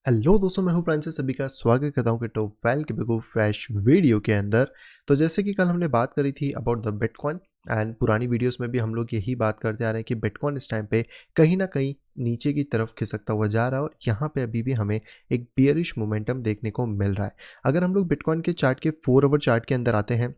Hello दोस्तों, मैं हूं फ्रांसिस। सभी का स्वागत करता हूं कि टॉप वेल के बिगो फ्रेश वीडियो के अंदर। तो जैसे कि कल हमने बात करी थी अबाउट द बिटकॉइन एंड पुरानी वीडियोस में भी हम लोग यही बात करते आ रहे हैं कि बिटकॉइन इस टाइम पे कहीं ना कहीं नीचे की तरफ खिसकता हुआ जा रहा है और यहाँ पे अभी भी हमें एक बियरिश मोमेंटम देखने को मिल रहा है। अगर हम लोग बिटकॉइन के चार्ट के 4 आवर चार्ट के अंदर आते हैं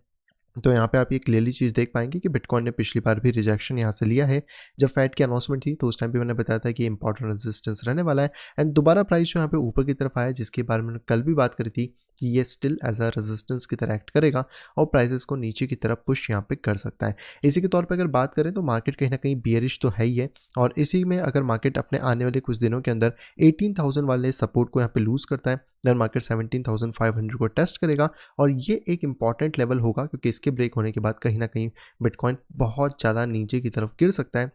तो यहाँ पे आप ये क्लियरली चीज़ देख पाएंगे कि बिटकॉइन ने पिछली बार भी रिजेक्शन यहाँ से लिया है। जब फैड की अनाउंसमेंट थी तो उस टाइम भी मैंने बताया था कि इंपॉर्टेंट रेजिस्टेंस रहने वाला है एंड दोबारा प्राइस जो यहाँ पे ऊपर की तरफ आया, जिसके बारे में मैंने कल भी बात करी थी कि ये स्टिल एज अ रेजिस्टेंस की तरह एक्ट करेगा और प्राइसेस को नीचे की तरफ पुश यहाँ पे कर सकता है। इसी के तौर पे अगर बात करें तो मार्केट कहीं ना कहीं बियरिश तो है ही है और इसी में अगर मार्केट अपने आने वाले कुछ दिनों के अंदर 18,000 वाले सपोर्ट को यहाँ पे लूज करता है, देन मार्केट 17,500 को टेस्ट करेगा और ये एक इंपॉर्टेंट लेवल होगा क्योंकि इसके ब्रेक होने के बाद कहीं ना कहीं बिटकॉइन बहुत ज़्यादा नीचे की तरफ गिर सकता है।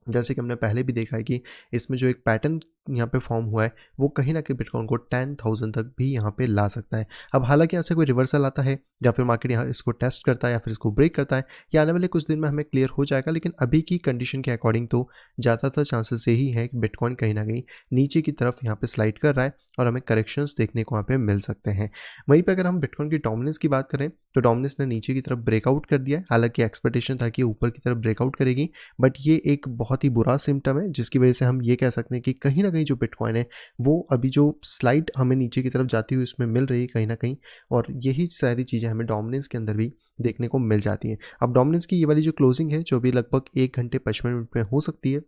जैसे कि हमने पहले भी देखा है कि इसमें जो एक पैटर्न यहाँ पे फॉर्म हुआ है वो कहीं ना कहीं बिटकॉइन को 10,000 तक भी यहाँ पे ला सकता है। अब हालांकि यहाँ से कोई रिवर्सल आता है या फिर मार्केट यहाँ इसको टेस्ट करता है या फिर इसको ब्रेक करता है, ये आने वाले कुछ दिन में हमें क्लियर हो जाएगा, लेकिन अभी की कंडीशन के अकॉर्डिंग तो ज़्यादातर चांसेस यही है कि बिटकॉइन कहीं ना कहीं नीचे की तरफ यहाँ पे स्लाइड कर रहा है और हमें करेक्शंस देखने को यहाँ पे मिल सकते हैं। वहीं पे अगर हम बिटकॉइन की डोमिनेंस की बात करें तो डोमिनेंस ने नीचे की तरफ ब्रेकआउट कर दिया है। हालांकि एक्सपेक्टेशन था कि ऊपर की तरफ ब्रेकआउट करेगी, बट ये एक बहुत ही बुरा सिम्टम है जिसकी वजह से हम ये कह सकते हैं कि कहीं ना कहीं जो बिटकॉइन है वो अभी जो स्लाइड हमें नीचे की तरफ जाती हुई उसमें मिल रही है कहीं ना कहीं, और यही सारी चीज़ें हमें डोमिनेंस के अंदर भी देखने को मिल जाती हैं। अब डोमिनेंस की ये वाली जो क्लोजिंग है जो भी लगभग 1 घंटे 55 मिनट में हो सकती है,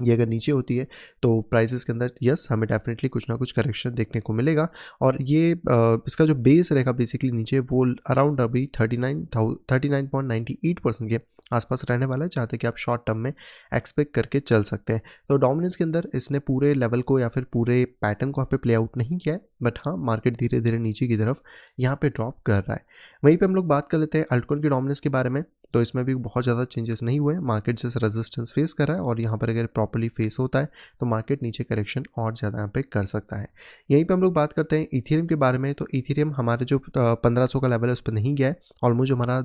ये अगर नीचे होती है तो प्राइसेस के अंदर यस हमें डेफिनेटली कुछ ना कुछ करेक्शन देखने को मिलेगा। और ये इसका जो बेस रहेगा बेसिकली नीचे वो अराउंड अभी 39.98% के आसपास रहने वाला है, जहाँ तक कि आप शॉर्ट टर्म में एक्सपेक्ट करके चल सकते हैं। तो डोमिनेंस के अंदर इसने पूरे लेवल को या फिर पूरे पैटर्न को यहाँ पे प्ले आउट नहीं किया है, बट हाँ मार्केट धीरे धीरे नीचे की तरफ यहाँ पे ड्रॉप कर रहा है। वहीं पे हम लोग बात कर लेते हैं अल्टकॉइन की डोमिनेंस के बारे में। तो इसमें भी बहुत ज़्यादा चेंजेस नहीं हुए, मार्केट जैसे रेजिस्टेंस फेस कर रहा है और यहाँ पर अगर प्रॉपर्ली फेस होता है तो मार्केट नीचे करेक्शन और ज़्यादा यहाँ पे कर सकता है। यहीं पे हम लोग बात करते हैं इथेरियम के बारे में। तो इथेरियम हमारे जो 1500 का लेवल है उस पर नहीं गया है। ऑलमोस्ट जो हमारा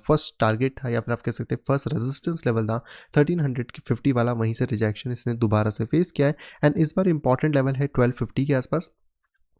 फर्स्ट टारगेट था या फिर आप कह सकते हैं फर्स्ट रेजिस्टेंस लेवल था 1350 वाला, वहीं से रिजेक्शन इसने दोबारा से फेस किया है एंड इस बार इंपॉर्टेंट लेवल है 1250 के आसपास।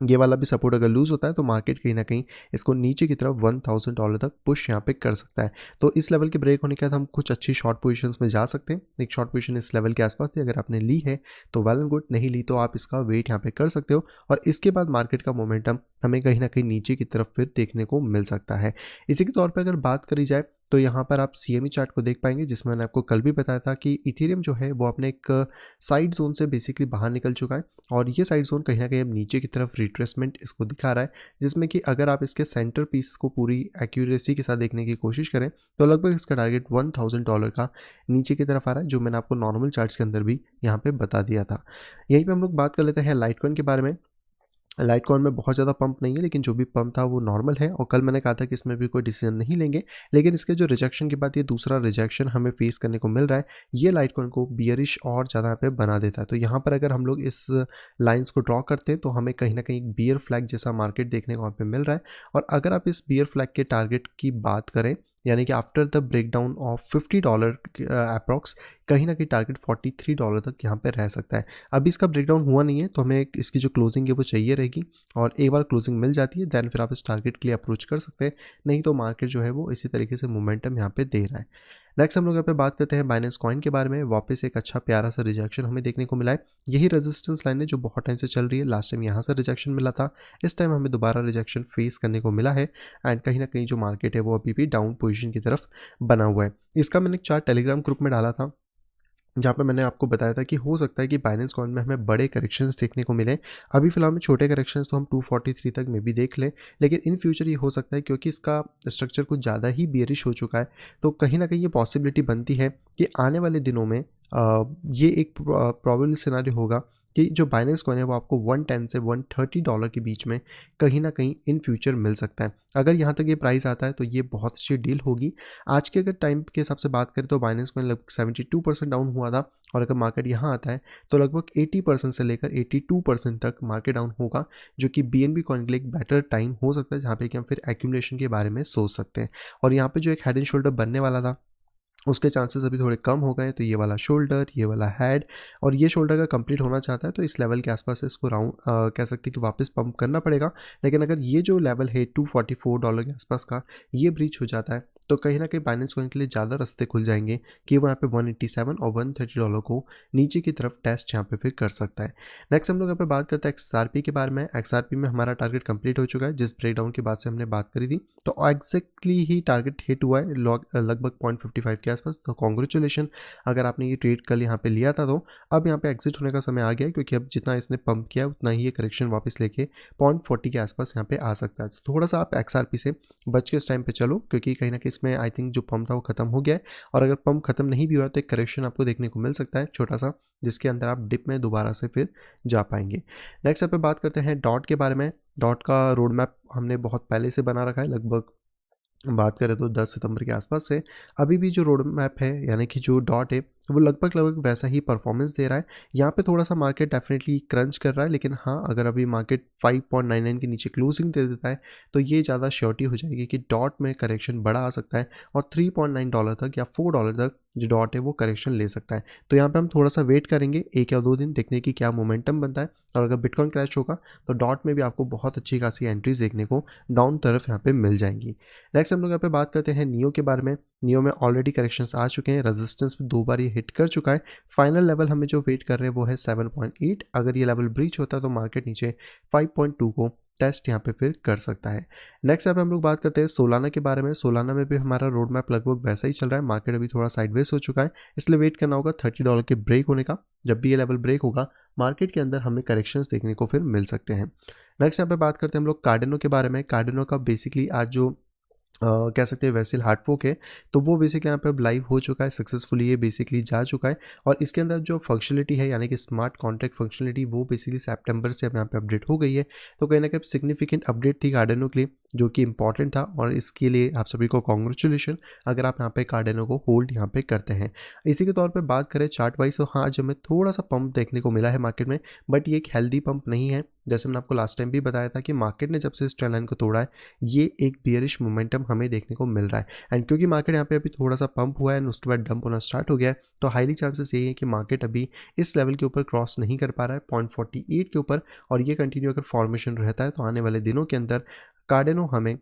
ये वाला भी सपोर्ट अगर लूज़ होता है तो मार्केट कहीं ना कहीं इसको नीचे की तरफ $1,000 तक पुश यहाँ पे कर सकता है। तो इस लेवल के ब्रेक होने के बाद हम कुछ अच्छी शॉर्ट पोजीशंस में जा सकते हैं। एक शॉर्ट पोजीशन इस लेवल के आसपास थी, अगर आपने ली है तो वेल एंड गुड, नहीं ली तो आप इसका वेट यहाँ पे कर सकते हो और इसके बाद मार्केट का मोमेंटम हमें कहीं ना कहीं नीचे की तरफ फिर देखने को मिल सकता है। इसी के तौर पर अगर बात करी जाए तो यहाँ पर आप CME चार्ट को देख पाएंगे, जिसमें मैंने आपको कल भी बताया था कि इथेरियम जो है वो अपने एक साइड जोन से बेसिकली बाहर निकल चुका है और ये साइड जोन कहीं ना कहीं अब नीचे की तरफ रिट्रेसमेंट इसको दिखा रहा है, जिसमें कि अगर आप इसके सेंटर पीस को पूरी एक्यूरेसी के साथ देखने की कोशिश करें तो लगभग इसका टारगेट $1,000 का नीचे की तरफ आ रहा है, जो मैंने आपको नॉर्मल चार्ट्स के अंदर भी यहाँ पे बता दिया था। यहीं पे हम लोग बात कर लेते हैं लाइटकॉइन के बारे में। लाइटकॉइन में बहुत ज़्यादा पंप नहीं है, लेकिन जो भी पंप था वो नॉर्मल है और कल मैंने कहा था कि इसमें भी कोई डिसीजन नहीं लेंगे, लेकिन इसके जो रिजेक्शन के बाद ये दूसरा रिजेक्शन हमें फेस करने को मिल रहा है, ये लाइटकॉइन को बियरिश और ज़्यादा यहाँ पे बना देता है। तो यहाँ पर अगर हम लोग इस लाइंस को ड्रॉ करते हैं तो हमें कहीं ना कहीं बियर फ्लैग जैसा मार्केट देखने को वहाँ पे मिल रहा है। और अगर आप इस बियर फ्लैग के टारगेट की बात करें, यानी कि after the breakdown of $50 approx, कहीं ना कहीं टारगेट $43 तक यहाँ पे रह सकता है। अभी इसका ब्रेकडाउन हुआ नहीं है तो हमें इसकी जो क्लोजिंग है वो चाहिए रहेगी और एक बार क्लोजिंग मिल जाती है देन फिर आप इस टारगेट के लिए अप्रोच कर सकते हैं, नहीं तो मार्केट जो है वो इसी तरीके से मोमेंटम यहाँ पे दे रहा है। नेक्स्ट हम लोग यहाँ पे बात करते हैं बाइनेंस कॉइन के बारे में। वापस एक अच्छा प्यारा सा रिजेक्शन हमें देखने को मिला है। यही रेजिस्टेंस लाइन है जो बहुत टाइम से चल रही है। लास्ट टाइम यहाँ से रिजेक्शन मिला था, इस टाइम हमें दोबारा रिजेक्शन फेस करने को मिला है एंड कहीं ना कहीं जो मार्केट है वो अभी भी डाउन पोजीशन की तरफ बना हुआ है। इसका मैंने एक चार्ट टेलीग्राम ग्रुप में डाला था, जहाँ पे मैंने आपको बताया था कि हो सकता है कि बाइनेंस कॉइन में हमें बड़े करेक्शंस देखने को मिले। अभी फिलहाल में छोटे करेक्शंस तो हम 243 तक में भी देख लें, लेकिन इन फ्यूचर ये हो सकता है क्योंकि इसका स्ट्रक्चर कुछ ज़्यादा ही बियरिश हो चुका है। तो कहीं ना कहीं ये पॉसिबिलिटी बनती है कि आने वाले दिनों में ये एक प्रॉबेबल सिनारियो होगा कि जो बाइनेंस कॉइन है वो आपको 110 से $130 के बीच में कहीं ना कहीं इन फ्यूचर मिल सकता है। अगर यहाँ तक ये प्राइस आता है तो ये बहुत अच्छी डील होगी। आज के अगर टाइम के हिसाब से बात करें तो बाइनेंस कॉइन लगभग 72% डाउन हुआ था और अगर मार्केट यहाँ आता है तो लगभग 80% से लेकर 82% तक मार्केट डाउन होगा, जो कि BNB कॉइन के लिए एक बेटर टाइम हो सकता है, जहाँ पे कि हम फिर एक्यूमुलेशन के बारे में सोच सकते हैं। और यहाँ पे जो एक हेड एंड शोल्डर बनने वाला था उसके चांसेस अभी थोड़े कम हो गए। तो ये वाला शोल्डर, ये वाला हेड और ये शोल्डर का कंप्लीट होना चाहता है तो इस लेवल के आसपास इसको राउंड कह सकते हैं कि वापस पंप करना पड़ेगा। लेकिन अगर ये जो लेवल है $244 के आसपास का ये ब्रीच हो जाता है तो कहीं ना कहीं बाइनेंस कॉइन के लिए ज़्यादा रास्ते खुल जाएंगे कि वो यहाँ पे 187 और $130 को नीचे की तरफ टेस्ट यहाँ पे फिर कर सकता है। नेक्स्ट हम लोग यहाँ पे बात करते हैं XRP के बारे में। XRP में हमारा टारगेट कंप्लीट हो चुका है जिस ब्रेकडाउन के बाद से हमने बात करी थी। तो एग्जैक्टली ही टारगेट हिट हुआ है लगभग 0.55 के आसपास। तो कॉन्ग्रेचुलेशन अगर आपने ये ट्रेड कल यहाँ पे लिया था तो अब यहाँ पे एग्जिट होने का समय आ गया है क्योंकि अब जितना इसने पंप किया उतना ही ये करेक्शन वापस लेके 0.40 के आसपास यहाँ पे आ सकता है। तो थोड़ा सा आप XRP से बच के इस टाइम पे चलो क्योंकि कहीं ना कहीं इसमें आई थिंक जो पंप था वो खत्म हो गया है और अगर पंप खत्म नहीं भी हुआ तो एक करेक्शन आपको देखने को मिल सकता है छोटा सा, जिसके अंदर आप डिप में दोबारा से फिर जा पाएंगे। नेक्स्ट यहाँ पे बात करते हैं डॉट के बारे में। डॉट का रोड मैप हमने बहुत पहले से बना रखा है, लगभग बात करें तो 10 सितंबर के आसपास से अभी भी जो रोड मैप है यानी कि जो डॉट है वो लगभग वैसा ही परफॉर्मेंस दे रहा है। यहाँ पे थोड़ा सा मार्केट डेफिनेटली क्रंच कर रहा है, लेकिन हाँ अगर अभी मार्केट 5.99 के नीचे क्लोजिंग दे देता है तो ये ज़्यादा श्योरिटी हो जाएगी कि डॉट में करेक्शन बड़ा आ सकता है और $3.9 तक या $4 तक जो डॉट है वो करेक्शन ले सकता है। तो यहाँ पे हम थोड़ा सा वेट करेंगे 1 या 2 दिन देखने की क्या मोमेंटम बनता है और अगर बिटकॉइन क्रैश होगा तो डॉट में भी आपको बहुत अच्छी खासी एंट्रीज देखने को डाउन तरफ यहाँ पे मिल जाएंगी। नेक्स्ट हम लोग यहाँ पे बात करते हैं नियो के बारे में। नियो में ऑलरेडी करेक्शंस आ चुके हैं, रेजिस्टेंस पे 2 बार ये हिट कर चुका है। फाइनल लेवल हमें जो वेट कर रहे हैं वो है 7.8। अगर ये लेवल ब्रीच होता है तो मार्केट नीचे 5.2 को टेस्ट यहाँ पे फिर कर सकता है। नेक्स्ट यहाँ पे हम लोग बात करते हैं सोलाना के बारे में। सोलाना में भी हमारा रोड मैप लगभग वैसा ही चल रहा है, मार्केट अभी थोड़ा साइडवेज हो चुका है इसलिए वेट करना होगा $30 के ब्रेक होने का। जब भी ये लेवल ब्रेक होगा मार्केट के अंदर हमें करेक्शंस देखने को फिर मिल सकते हैं। नेक्स्ट यहाँ पे बात करते हैं हम लोग कार्डिनो के बारे में। कार्डिनो का बेसिकली आज जो कह सकते हैं वेसिल हार्टफोक है तो वो बेसिकली यहाँ पे अब लाइव हो चुका है सक्सेसफुली, ये बेसिकली जा चुका है और इसके अंदर जो फंक्शनलिटी है यानी कि स्मार्ट कॉन्ट्रैक्ट फंक्शनलिटी वो बेसिकली सितंबर से अब यहाँ पे अपडेट हो गई है। तो कहीं ना कहीं सिग्निफिकेंट अपडेट थी कार्डिनो के लिए जो कि इंपॉर्टेंट था और इसके लिए आप सभी को कॉन्ग्रेचुलेशन अगर आप यहाँ पे कार्डिनो को होल्ड यहाँ पे करते हैं। इसी के तौर पर बात करें चार्ट वाइज तो हाँ आज हमें थोड़ा सा पंप देखने को मिला है मार्केट में, बट ये एक हेल्दी पंप नहीं है। जैसे मैंने आपको लास्ट टाइम भी बताया था कि मार्केट ने जब से इस ट्रेंड लाइन को तोड़ा है ये एक बियरिश मोमेंटम हमें देखने को मिल रहा है एंड क्योंकि मार्केट यहाँ पे अभी थोड़ा सा पंप हुआ है एंड उसके बाद डंप होना स्टार्ट हो गया है तो हाईली चांसेस यही है कि मार्केट अभी इस लेवल के ऊपर क्रॉस नहीं कर पा रहा है 0.48 के ऊपर और ये कंटिन्यू अगर फॉर्मेशन रहता है तो आने वाले दिनों के अंदर कार्डिनो हमें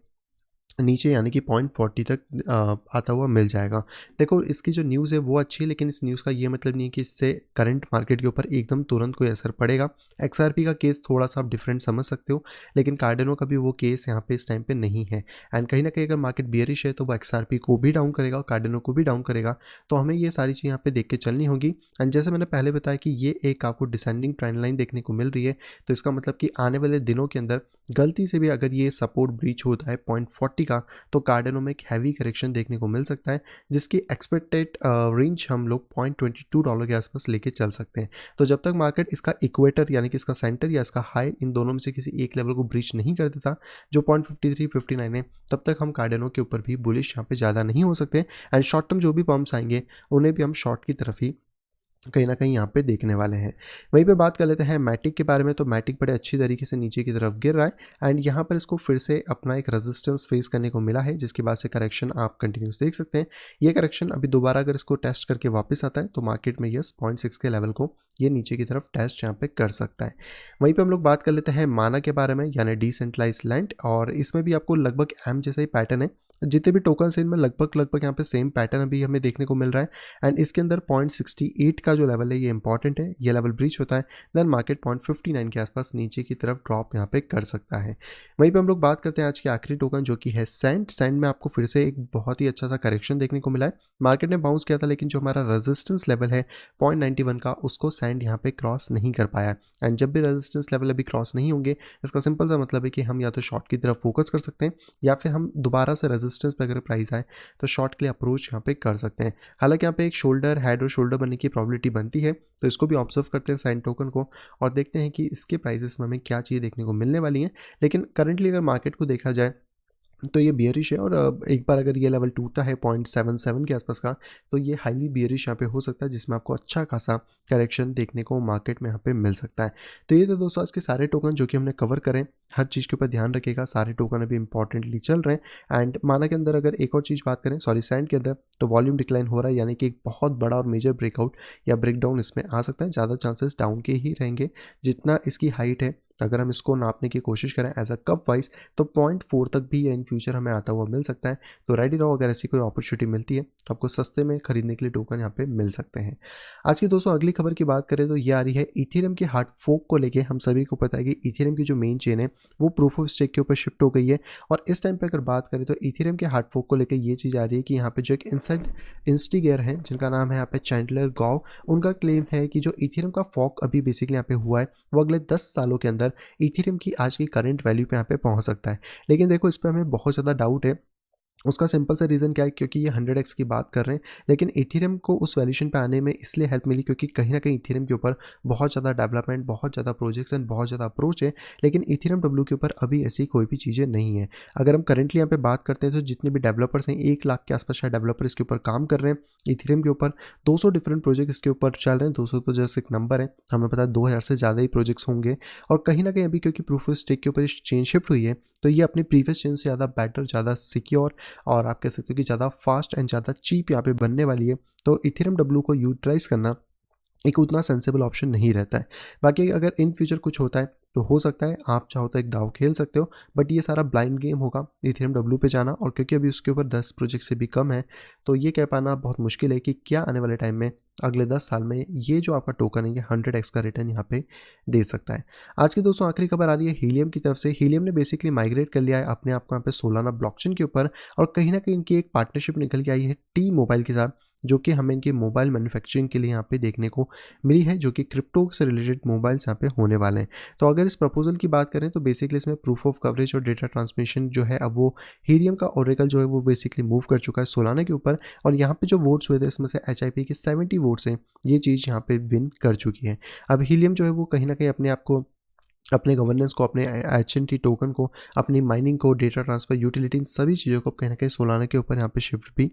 नीचे यानी कि 0.40 तक आता हुआ मिल जाएगा। देखो इसकी जो न्यूज़ है वो अच्छी है, लेकिन इस न्यूज़ का ये मतलब नहीं है कि इससे करंट मार्केट के ऊपर एकदम तुरंत कोई असर पड़ेगा। XRP का केस थोड़ा सा आप डिफरेंट समझ सकते हो, लेकिन कार्डिनो का भी वो केस यहाँ पे इस टाइम पे नहीं है एंड कहीं ना कहीं अगर मार्केट बियरिश है तो वो XRP को भी डाउन करेगा और कार्डिनो को भी डाउन करेगा। तो हमें ये सारी चीज़ यहाँ पे देख के चलनी होगी एंड जैसे मैंने पहले बताया कि ये एक आपको डिसेंडिंग ट्रेंड लाइन देखने को मिल रही है तो इसका मतलब कि आने वाले दिनों के अंदर गलती से भी अगर ये सपोर्ट ब्रीच होता है 0.40 का तो कार्डिनो में एक हैवी करेक्शन देखने को मिल सकता है जिसकी एक्सपेक्टेड रेंज हम लोग $0.22 के आसपास लेके चल सकते हैं। तो जब तक मार्केट इसका इक्वेटर यानी कि इसका सेंटर या इसका हाई इन दोनों में से किसी एक लेवल को ब्रीच नहीं कर देता जो 0.53-59 है तब तक हम कार्डिनो के ऊपर भी बुलिश यहाँ पे ज़्यादा नहीं हो सकते एंड शॉर्ट टर्म जो भी पम्प्स आएंगे उन्हें भी हम शॉर्ट की तरफ ही कहीं ना कहीं यहाँ पे देखने वाले हैं। वहीं पे बात कर लेते हैं मैटिक के बारे में। तो मैटिक बड़े अच्छी तरीके से नीचे की तरफ गिर रहा है एंड यहाँ पर इसको फिर से अपना एक रेजिस्टेंस फेस करने को मिला है जिसके बाद से करेक्शन आप कंटिन्यूस देख सकते हैं। ये करेक्शन अभी दोबारा अगर इसको टेस्ट करके वापस आता है तो मार्केट में यस 0.6 के लेवल को ये नीचे की तरफ टेस्ट यहाँ पे कर सकता है। वहीं पे हम लोग बात कर लेते हैं माना के बारे में यानी डिसेंट्रलाइज लैंड और इसमें भी आपको लगभग एम जैसा ही पैटर्न है। जितने भी टोकन है इनमें लगभग यहाँ पे सेम पैटर्न अभी हमें देखने को मिल रहा है एंड इसके अंदर 0.68 का जो लेवल है ये इंपॉर्टेंट है। ये लेवल ब्रीच होता है देन मार्केट 0.59 के आसपास नीचे की तरफ ड्रॉप यहाँ पे कर सकता है। वहीं पे हम लोग बात करते हैं आज के आखिरी टोकन जो कि है सैंड। सैंड में आपको फिर से एक बहुत ही अच्छा सा करेक्शन देखने को मिला है। मार्केट ने बाउंस किया था लेकिन जो हमारा रेजिस्टेंस लेवल है 0.91 का उसको सैंड यहाँ पे क्रॉस नहीं कर पाया एंड जब भी रेजिस्टेंस लेवल अभी क्रॉस नहीं होंगे इसका सिंपल सा मतलब है कि हम या तो शॉर्ट की तरफ फोकस कर सकते हैं या फिर हम दोबारा से रेजिस्टेंस पे अगर प्राइस आए तो शॉर्ट के लिए अप्रोच यहाँ पे कर सकते हैं। हालांकि यहाँ पे एक शोल्डर हेड और शोल्डर बनने की प्रॉबिलिटी बनती है तो इसको भी ऑब्जर्व करते हैं सैंड टोकन को और देखते हैं कि इसके प्राइसेस में हमें क्या चीज़ें देखने को मिलने वाली हैं। लेकिन करंटली अगर मार्केट को देखा जाए तो ये बियरिश है और एक बार अगर ये लेवल टूटता है 0.77 के आसपास का तो ये हाईली बियरिश यहाँ पे हो सकता है जिसमें आपको अच्छा खासा करेक्शन देखने को मार्केट में यहाँ पे मिल सकता है। तो ये तो दोस्तों आज के सारे टोकन जो कि हमने कवर करें। हर चीज़ के ऊपर ध्यान रखिएगा, सारे टोकन अभी इंपॉर्टेंटली चल रहे हैं। एंड माना के अंदर अगर एक और चीज़ बात करें, सॉरी सैंड के अंदर, तो वॉल्यूम डिक्लाइन हो रहा है, यानी कि एक बहुत बड़ा और मेजर ब्रेकआउट या ब्रेकडाउन इसमें आ सकता है। ज़्यादा चांसेस डाउन के ही रहेंगे। जितना इसकी हाइट है, अगर हम इसको नापने की कोशिश करें एज अ कप वाइज, तो 0.4 तक भी इन फ्यूचर हमें आता हुआ मिल सकता है। तो रेडी रहो, अगर ऐसी कोई अपॉर्चुनिटी मिलती है तो आपको सस्ते में खरीदने के लिए टोकन यहाँ पे मिल सकते हैं। आज की दोस्तों अगली खबर की बात करें तो ये आ रही है इथेरियम के हार्ड फोक को लेके। हम सभी को पता है कि इथेरियम की जो मेन चेन है वो प्रूफ ऑफ स्टेक के ऊपर शिफ्ट हो गई है। और इस टाइम पे अगर बात करें तो इथेरियम के हार्ड फोक को लेकर ये चीज़ आ रही है कि यहाँ पे जो एक इनसाइड इंस्टिगेयर है, जिनका नाम है यहाँ पे चैंडलर गॉव, उनका क्लेम है कि जो इथेरियम का फॉक अभी बेसिकली यहाँ पे हुआ है वो अगले 10 सालों के अंदर इथेरियम की आज की करंट वैल्यू पे यहाँ पे पहुँच सकता है। लेकिन देखो इस पे हमें बहुत ज़्यादा डाउट है। उसका सिंपल सा रीज़न क्या है, क्योंकि ये 100x की बात कर रहे हैं। लेकिन इथेरियम को उस वैल्यूएशन पे आने में इसलिए हेल्प मिली क्योंकि कहीं न कहीं इथेरियम के ऊपर बहुत ज़्यादा डेवलपमेंट, बहुत ज़्यादा प्रोजेक्ट्स एंड बहुत ज़्यादा अप्रोच है। लेकिन इथेरियम डब्ल्यू के ऊपर अभी ऐसी कोई भी चीज़ें नहीं है। अगर हम करंटली यहाँ पे बात करते हैं तो जितने भी डेवलपर्स हैं, 1 लाख के आसपास शायद डेवलपर इसके ऊपर काम कर रहे हैं इथेरियम के ऊपर। 200 डिफरेंट प्रोजेक्ट इसके ऊपर चल रहे हैं। 200 तो जस्ट एक नंबर है, हमें पता है 2000 से ज़्यादा ही प्रोजेक्ट्स होंगे। और कहीं न कहीं अभी क्योंकि प्रूफ ऑफ स्टेक के ऊपर चेन शिफ्ट हुई है, तो ये अपनी प्रीवियस चेन से ज़्यादा बेटर, ज़्यादा सिक्योर और आप कह सकते हो कि ज़्यादा फास्ट एंड ज़्यादा चीप यहाँ पे बनने वाली है। तो इथेरियम डब्ल्यू को यूटिलाइज़ करना एक उतना सेंसिबल ऑप्शन नहीं रहता है। बाकी अगर इन फ्यूचर कुछ होता है तो हो सकता है आप चाहो तो एक दाव खेल सकते हो, बट ये सारा ब्लाइंड गेम होगा इथेरियम डब्ल्यू पे जाना। और क्योंकि अभी उसके ऊपर 10 प्रोजेक्ट से भी कम है, तो ये कह पाना बहुत मुश्किल है कि क्या आने वाले टाइम में अगले 10 साल में ये जो आपका टोकन है ये 100x का रिटर्न यहाँ पे दे सकता है। आज की दोस्तों आखिरी खबर आ रही है हीलियम की तरफ से। हीलियम ने बेसिकली माइग्रेट कर लिया है अपने आप को यहाँ पे सोलाना ब्लॉकचेन के ऊपर। और कहीं ना कहीं इनकी एक पार्टनरशिप निकल के आई है टी मोबाइल के साथ, जो कि हमें इनके मोबाइल मैन्युफैक्चरिंग के लिए यहाँ पे देखने को मिली है, जो कि क्रिप्टो से रिलेटेड मोबाइल्स यहाँ पे होने वाले हैं। तो अगर इस प्रपोजल की बात करें तो बेसिकली इसमें प्रूफ ऑफ कवरेज और डेटा ट्रांसमिशन जो है, अब वो हीलियम का ओरेकल जो है वो बेसिकली मूव कर चुका है सोलाना के ऊपर। और यहाँ पे जो वोट्स हुए थे इसमें से एचआईपी के 70 वोट्स हैं, ये चीज़ यहाँ पे विन कर चुकी है। अब हीलियम जो है वो कहीं ना कहीं अपने आप को, अपने गवर्नेंस को, अपने एचएनटी टोकन को, अपनी माइनिंग को, डेटा ट्रांसफर, यूटिलिटी, इन सभी चीज़ों को कहीं न कहीं सोलाना के ऊपर यहाँ पे शिफ्ट भी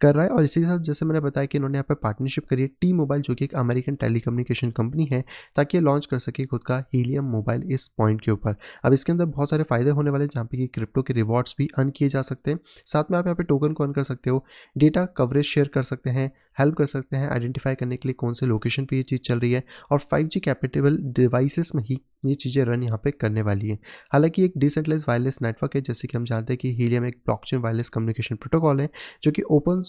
कर रहा है। और इसी के साथ जैसे मैंने बताया कि इन्होंने यहाँ पे पार्टनरशिप करी है टी मोबाइल, जो कि एक अमेरिकन टेलीकम्युनिकेशन कंपनी है, ताकि ये लॉन्च कर सके खुद का हीलियम मोबाइल इस पॉइंट के ऊपर। अब इसके अंदर बहुत सारे फ़ायदे होने वाले हैं, जहाँ पे कि क्रिप्टो के रिवॉर्ड्स भी अर्न किए जा सकते हैं। साथ में आप यहाँ पे टोकन को अर्न कर सकते हो, डेटा कवरेज शेयर कर सकते हैं, हेल्प कर सकते हैं आइडेंटिफाई करने के लिए कौन से लोकेशन पे ये चीज़ चल रही है। और 5G कैपेटेबल डिवाइसेस में ही ये चीज़ें रन यहाँ पे करने वाली है। हालांकि एक डिसेंट्रलाइज वायरलेस नेटवर्क है, जैसे कि हम जानते हैं कि हीलियम एक ब्लॉकचेन वायरलेस कम्युनिकेशन प्रोटोकॉल है, जो कि ओपन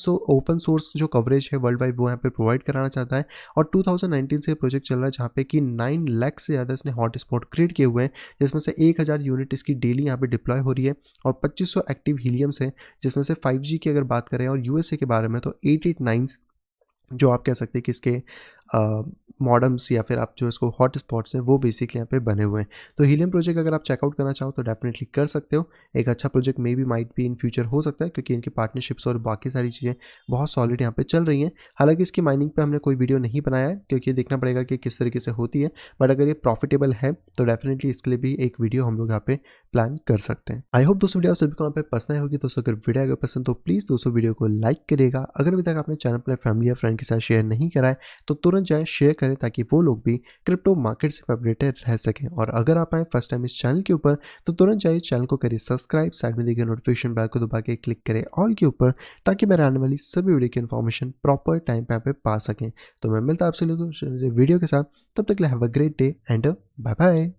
सोर्स जो कवरेज है वर्ल्ड वाइड वो यहाँ पे प्रोवाइड कराना चाहता है। और 2019 से प्रोजेक्ट चल रहा है, जहाँ पे कि 9 लाख से ज़्यादा इसने हॉट स्पॉट क्रिएट किए हुए हैं, जिसमें से 1000 यूनिट इसकी डेली यहाँ पे डिप्लॉय हो रही है। और 2500 एक्टिव हीलियम्स है, जिसमें से 5G की अगर बात करें और यूएसए के बारे में तो 889 जो आप कह सकते हैं कि इसके मॉडम्स या फिर आप जो इसको हॉट स्पॉट्स हैं वो बेसिकली यहाँ पे बने हुए हैं। तो हीलियम प्रोजेक्ट अगर आप चेकआउट करना चाहो तो डेफिनेटली कर सकते हो। एक अच्छा प्रोजेक्ट मे बी माइट भी इन फ्यूचर हो सकता है, क्योंकि इनकी पार्टनरशिप्स और बाकी सारी चीज़ें बहुत सॉलिड यहाँ पे चल रही हैं। हालांकि इसकी माइनिंग पे हमने कोई वीडियो नहीं बनाया है, क्योंकि देखना पड़ेगा कि किस तरीके से होती है। बट अगर ये प्रॉफिटेबल है तो डेफिनेटली इसके लिए भी एक वीडियो हम लोग यहाँ पे प्लान कर सकते हैं। आई होप दोस्तों वीडियो आप सभी को यहाँ पे पसंद आई होगी। दोस्तों अगर वीडियो अगर पसंद तो प्लीज़ दोस्तों वीडियो को लाइक करिएगा। अगर अभी तक आपने चैनल अपने फैमिली या फ्रेंड के साथ शेयर नहीं करा है तो तुरंत जाए शेयर करें, ताकि वो लोग भी क्रिप्टो मार्केट से अपडेटेड रह सकें। और अगर आप आए फर्स्ट टाइम इस चैनल के ऊपर तो तुरंत जाइए चैनल को करिए सब्सक्राइब, साइड में देखिए नोटिफिकेशन बेल को दबा के क्लिक करें ऑल के ऊपर, ताकि मेरे आने वाली सभी वीडियो की इन्फॉर्मेशन प्रॉपर टाइम पे यहाँ पे पा सकें। तो मैं मिलता आपसे वीडियो के साथ, तब तक have a great day and bye bye.